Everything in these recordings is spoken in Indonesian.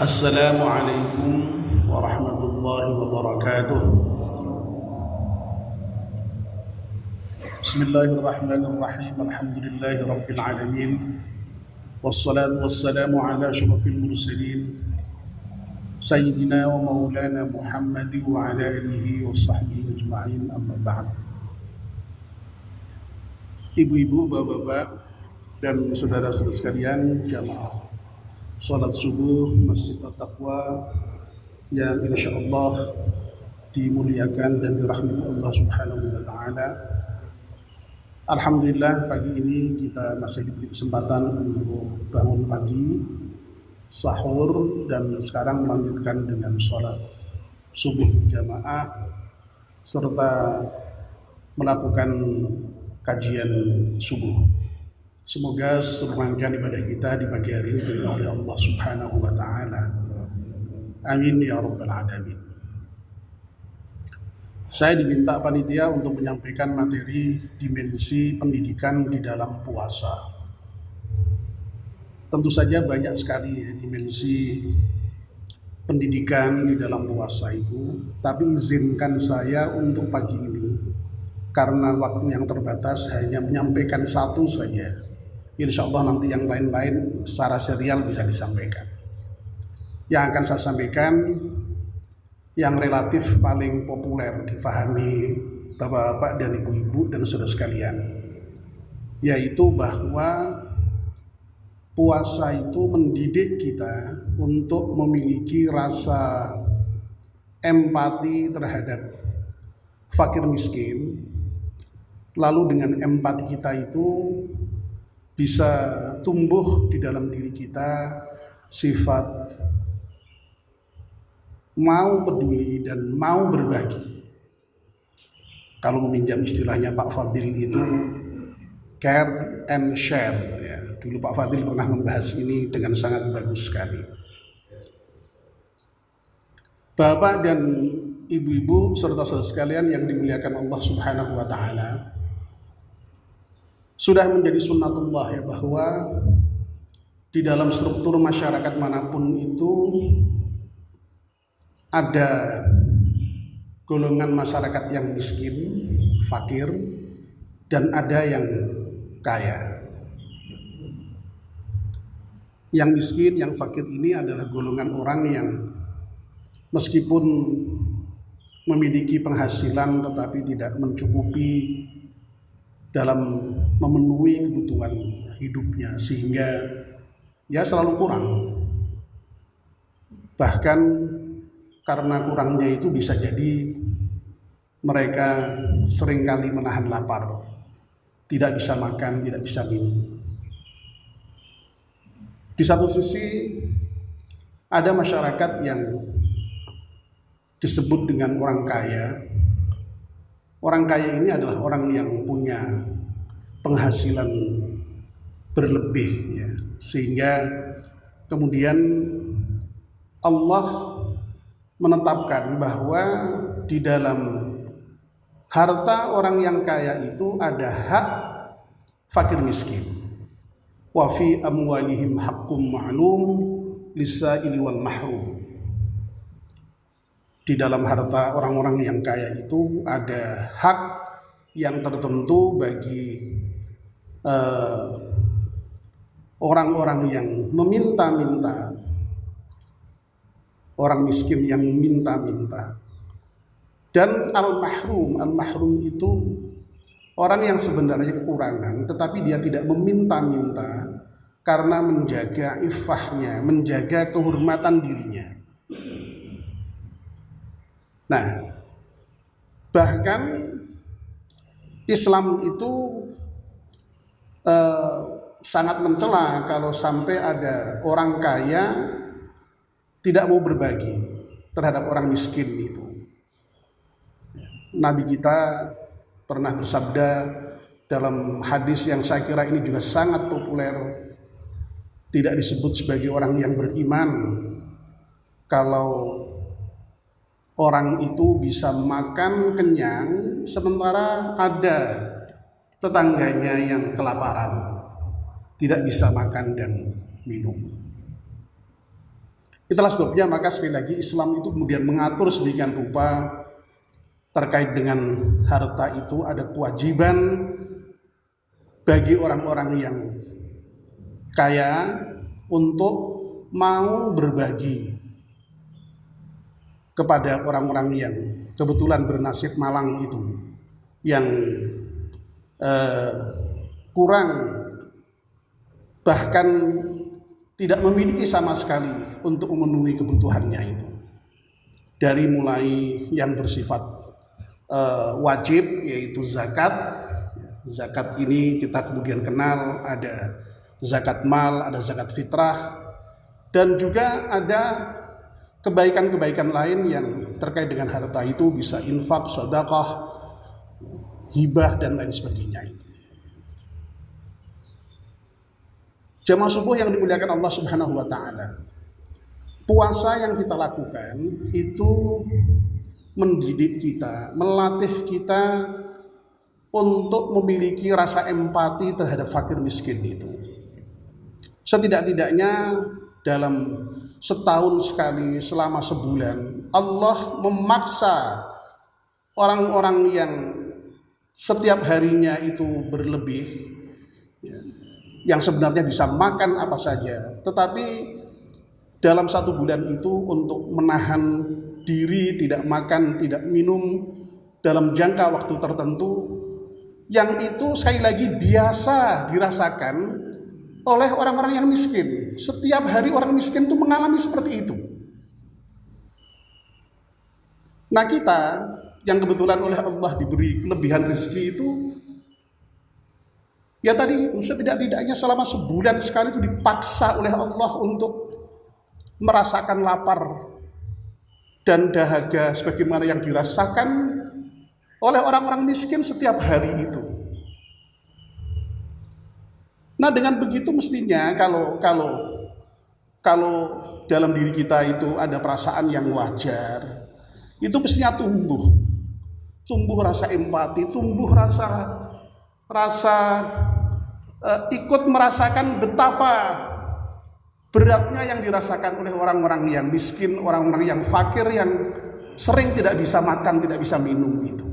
Assalamualaikum warahmatullahi wabarakatuh. Bismillahirrahmanirrahim. Alhamdulillahi rabbil alamin. Wassalatu wassalamu ala asyrafil mursalin Sayyidina wa maulana Muhammad wa ala alihi wa sahbihi ajma'in, amma ba'd. Ibu-ibu, bapak-bapak, dan saudara-saudara sekalian, jamaah salat subuh Masjid At-Taqwa yang insyaallah dimuliakan dan dirahmati Allah Subhanahu wa taala. Alhamdulillah, pagi ini kita masih diberi kesempatan untuk bangun pagi, sahur, dan sekarang melanjutkan dengan salat subuh jamaah serta melakukan kajian subuh. Semoga seluruh rangkaian ibadah kita di pagi hari ini diterima oleh Allah Subhanahu wa taala. Amin ya rabbal alamin. Saya diminta panitia untuk menyampaikan materi dimensi pendidikan di dalam puasa. Tentu saja banyak sekali dimensi pendidikan di dalam puasa itu, tapi izinkan saya untuk pagi ini, karena waktu yang terbatas, hanya menyampaikan satu saja. Insya Allah nanti yang lain-lain secara serial bisa disampaikan. Yang akan saya sampaikan yang relatif paling populer difahami bapak-bapak dan ibu-ibu dan saudara sekalian, yaitu bahwa puasa itu mendidik kita untuk memiliki rasa empati terhadap fakir miskin. Lalu dengan empati kita itu bisa tumbuh di dalam diri kita sifat mau peduli dan mau berbagi. Kalau meminjam istilahnya Pak Fadil itu care and share ya. Dulu Pak Fadil pernah membahas ini dengan sangat bagus sekali. Bapak dan ibu-ibu serta saudara sekalian yang dimuliakan Allah Subhanahu wa taala, sudah menjadi sunnatullah ya, bahwa di dalam struktur masyarakat manapun itu ada golongan masyarakat yang miskin, fakir, dan ada yang kaya. Yang miskin, yang fakir ini adalah golongan orang yang meskipun memiliki penghasilan tetapi tidak mencukupi dalam memenuhi kebutuhan hidupnya, sehingga ya selalu kurang. Bahkan karena kurangnya itu bisa jadi mereka seringkali menahan lapar, tidak bisa makan, tidak bisa minum. Di satu sisi ada masyarakat yang disebut dengan orang kaya. Orang kaya ini adalah orang yang punya penghasilan berlebih ya, sehingga kemudian Allah menetapkan bahwa di dalam harta orang yang kaya itu ada hak fakir miskin. Wa fi amwalihim haqqum ma'lum lis-sa'ili wal mahrum. Di dalam harta orang-orang yang kaya itu ada hak yang tertentu bagi orang-orang yang meminta-minta, orang miskin yang meminta-minta. Dan al-mahrum itu orang yang sebenarnya kekurangan tetapi dia tidak meminta-minta karena menjaga iffahnya, menjaga kehormatan dirinya. Nah, bahkan Islam itu sangat mencela kalau sampai ada orang kaya tidak mau berbagi terhadap orang miskin itu. Nabi kita pernah bersabda dalam hadis yang saya kira ini juga sangat populer, tidak disebut sebagai orang yang beriman kalau orang itu bisa makan kenyang sementara ada tetangganya yang kelaparan, tidak bisa makan dan minum. Itulah sebabnya maka sekali lagi Islam itu kemudian mengatur sedemikian rupa terkait dengan harta itu ada kewajiban bagi orang-orang yang kaya untuk mau berbagi kepada orang-orang yang kebetulan bernasib malang itu, yang kurang bahkan tidak memiliki sama sekali untuk memenuhi kebutuhannya itu, dari mulai yang bersifat wajib yaitu zakat. Zakat ini kita kemudian kenal ada zakat mal, ada zakat fitrah, dan juga ada kebaikan-kebaikan lain yang terkait dengan harta itu, bisa infak, sedekah, hibah dan lain sebagainya itu. Jamaah subuh yang dimuliakan Allah Subhanahu wa taala. Puasa yang kita lakukan itu mendidik kita, melatih kita untuk memiliki rasa empati terhadap fakir miskin itu. Setidak-tidaknya dalam setahun sekali selama sebulan Allah memaksa orang-orang yang setiap harinya itu berlebih, yang sebenarnya bisa makan apa saja, tetapi dalam satu bulan itu untuk menahan diri tidak makan, tidak minum dalam jangka waktu tertentu, yang itu sekali lagi biasa dirasakan oleh orang-orang yang miskin. Setiap hari orang miskin itu mengalami seperti itu. Nah kita yang kebetulan oleh Allah diberi kelebihan rezeki itu, ya tadi itu setidak-tidaknya selama sebulan sekali itu dipaksa oleh Allah untuk merasakan lapar dan dahaga sebagaimana yang dirasakan oleh orang-orang miskin setiap hari itu. Nah dengan begitu mestinya kalau dalam diri kita itu ada perasaan yang wajar, itu mestinya tumbuh rasa empati, tumbuh rasa ikut merasakan betapa beratnya yang dirasakan oleh orang-orang yang miskin, orang-orang yang fakir, yang sering tidak bisa makan, tidak bisa minum itu.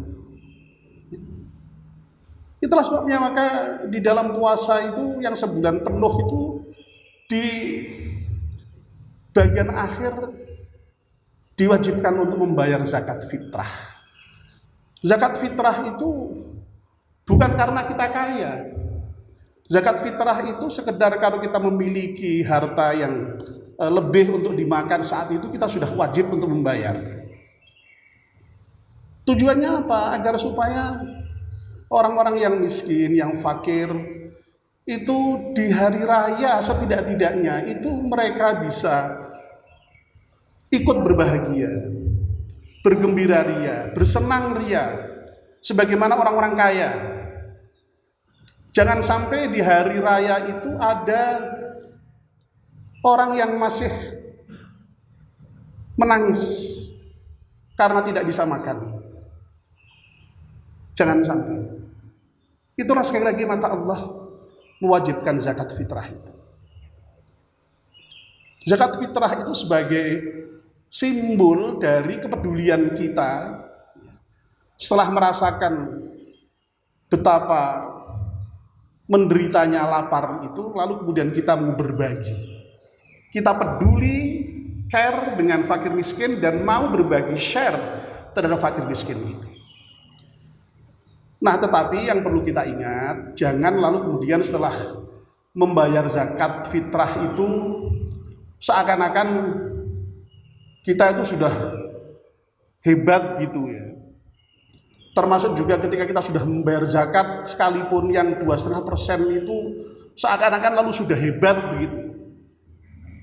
Itulah sebabnya maka di dalam puasa itu yang sebulan penuh itu di bagian akhir diwajibkan untuk membayar zakat fitrah. Zakat fitrah itu bukan karena kita kaya. Zakat fitrah itu sekedar kalau kita memiliki harta yang lebih untuk dimakan saat itu, kita sudah wajib untuk membayar. Tujuannya apa? Agar supaya orang-orang yang miskin, yang fakir itu di hari raya setidak-tidaknya itu mereka bisa ikut berbahagia, bergembira ria, bersenang ria sebagaimana orang-orang kaya. Jangan sampai di hari raya itu ada orang yang masih menangis karena tidak bisa makan. Jangan sampai. Itulah sekali lagi maka Allah mewajibkan zakat fitrah itu. Zakat fitrah itu sebagai simbol dari kepedulian kita setelah merasakan betapa menderitanya lapar itu, lalu kemudian kita mau berbagi. Kita peduli, care dengan fakir miskin dan mau berbagi, share terhadap fakir miskin itu. Nah tetapi yang perlu kita ingat, jangan lalu kemudian setelah membayar zakat fitrah itu seakan-akan kita itu sudah hebat gitu ya. Termasuk juga ketika kita sudah membayar zakat sekalipun yang 2,5% itu seakan-akan lalu sudah hebat begitu.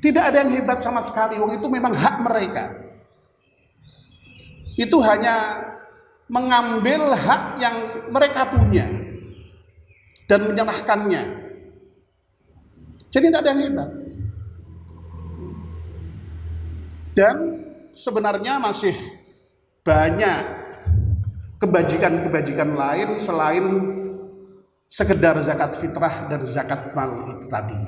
Tidak ada yang hebat sama sekali, wong itu memang hak mereka. Itu hanya mengambil hak yang mereka punya dan menyerahkannya. Jadi tidak ada yang hebat. Dan sebenarnya masih banyak kebajikan-kebajikan lain selain sekedar zakat fitrah dan zakat mal itu tadi.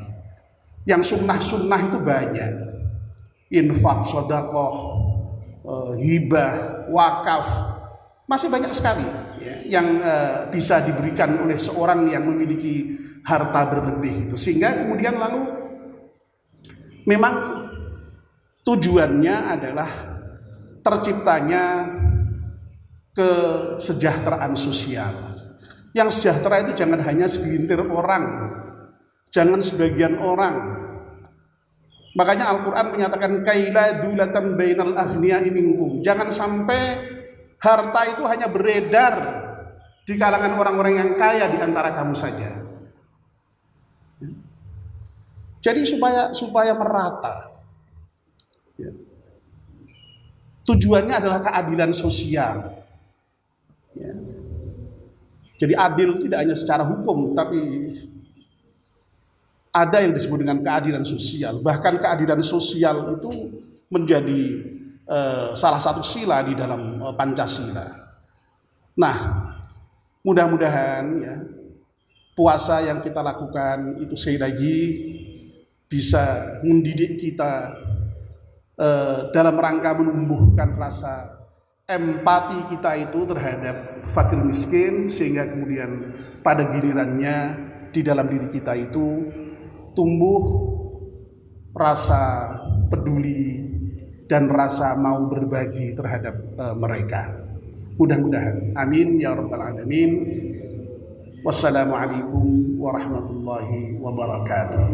Yang sunnah-sunnah itu banyak. infak, sedekah, hibah, wakaf, masih banyak sekali ya, yang bisa diberikan oleh seorang yang memiliki harta berlebih itu. Sehingga kemudian lalu memang tujuannya adalah terciptanya kesejahteraan sosial. Yang sejahtera itu jangan hanya segelintir orang, jangan sebagian orang. Makanya Al-Quran menyatakan kaila dulatan bainal aghniya'i minkum. Jangan sampai harta itu hanya beredar di kalangan orang-orang yang kaya di antara kamu saja. Jadi supaya merata. Tujuannya adalah keadilan sosial. Ya. Jadi adil tidak hanya secara hukum, tapi ada yang disebut dengan keadilan sosial. Bahkan keadilan sosial itu menjadi salah satu sila di dalam Pancasila. Nah, mudah-mudahan ya puasa yang kita lakukan itu sekali lagi bisa mendidik kita dalam rangka menumbuhkan rasa empati kita itu terhadap fakir miskin, sehingga kemudian pada gilirannya di dalam diri kita itu tumbuh rasa peduli dan rasa mau berbagi terhadap mereka. Mudah-mudahan. Amin ya rabbal alamin. Wassalamualaikum warahmatullahi wabarakatuh.